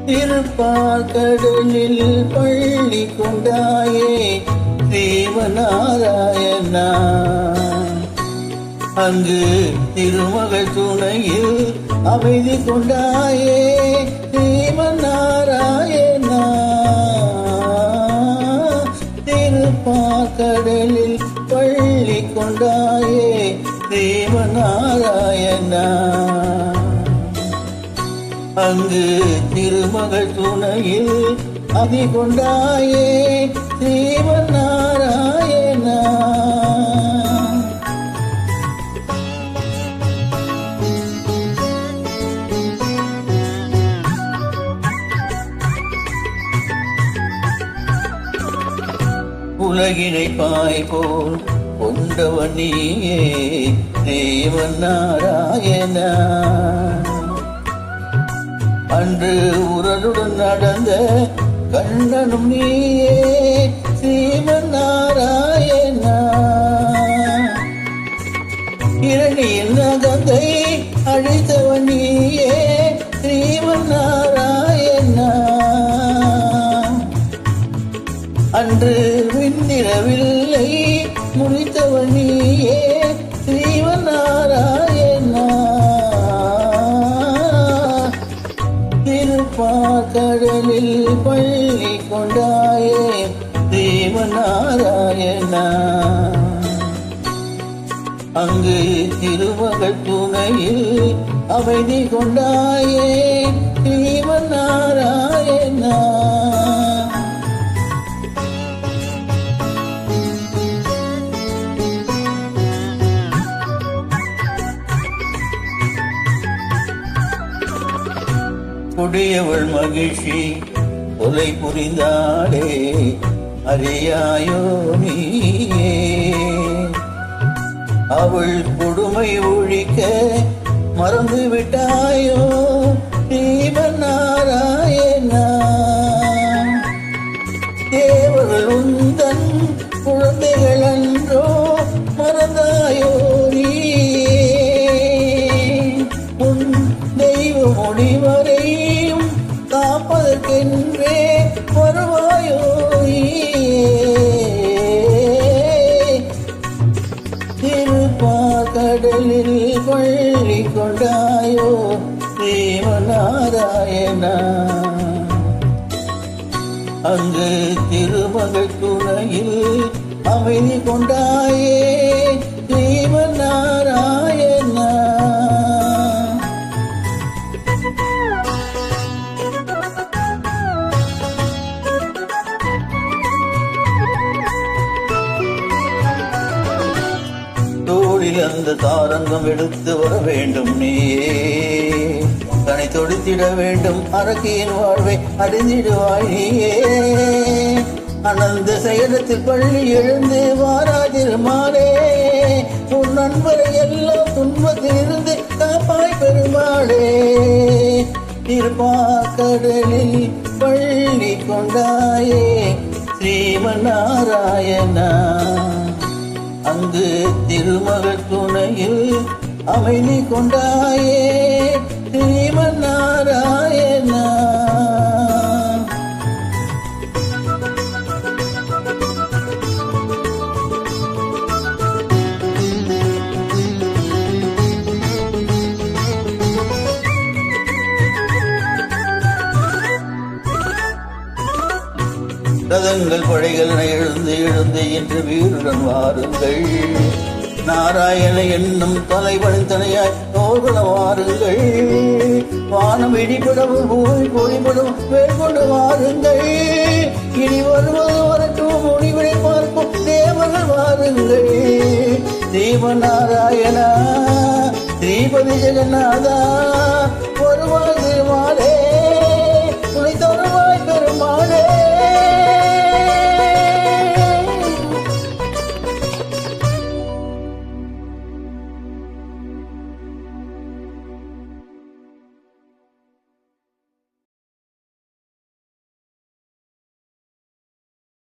திருப்பார்கடலில் பள்ளி கொண்டாயே தேவநாராயணா. அங்கு திருமகள் துணையில் அமைதி கொண்டாயே தேவநாராயணா. திருப்பார்கடலில் பள்ளி கொண்டாயே தேவநாராயணா. அங்கு திருமகள் துணையில் அதி கொண்டாயே தேவநாராயணா. உலகினை பாய் போல் கொண்டவன் நீயே தேவநாராயணா. அன்று உரலுடன் நடந்த கண்ணனும் நீயே ஸ்ரீமன்னாராயணா. இரணியில் நகந்தை அழித்தவன் நீயே ஸ்ரீமன்னாராயணா. அன்று விண்ணிரவில்லை முடித்தவன் நீயே ஸ்ரீமன்னாராயணா. திருப்பார்கடலில் பள்ளி கொண்டாயே தேவநாராயணா. அங்கு திருமகள் துணையில் அமைதி கொண்டாயே தேவநாராயணா. கொடியவள் மகிழ்ச்சி கொலை புரிந்தாளே அறியாயோ நீயே. அவள் கொடுமை ஒழிக்க மறந்து விட்டாயோ தேவநாராயணா. தேவர்கள் உந்தன் குழந்தைகள் அன்றோ மறந்தாயோ நீயே. உன் தெய்வ முடிவரையும் காப்பதற்கென்றே வருவாயோ திருப்பார்கடலில் பள்ளி கொண்டாயோ தேவநாராயணா. அங்கு திருமகள் துணையில் அமைதி கொண்டாயே தேவநாராயணா. அந்த தாரங்கம் எடுத்து வர வேண்டும் நீயே. தனி தொடுத்திட வேண்டும் அரக்கியின் வாழ்வை அறிந்திடுவாய் நீயே. அனந்த செயலத்தில் பள்ளி எழுந்து வாராதிருமாறே. உன் நண்பரை எல்லாம் துன்பத்தில் இருந்து காப்பாய் பெருமாளே. திருப்பார்கடலில் பள்ளி கொண்டாயே ஸ்ரீமன்னாராயணா. அங்கு திருமகள் துணையில் அமைதி கொண்டாயே ஸ்ரீமன்னாராயணா. ரதங்கள் படைகள் எழுந்து எழுந்து என்று வீருடன் வாருங்கள். நாராயண என்னும் தலைவனின் தனையாய் தோல்குல வாருங்கள். வானம் இடிபடவும் பூமி பொழிபடவும் மேற்கொண்டு வாருங்கள். இனி வருவது வரட்டும் முடிவினை பார்க்கும் தேவர்கள் வாருங்கள். தேவநாராயணா ஸ்ரீபதி ஜெகநாதா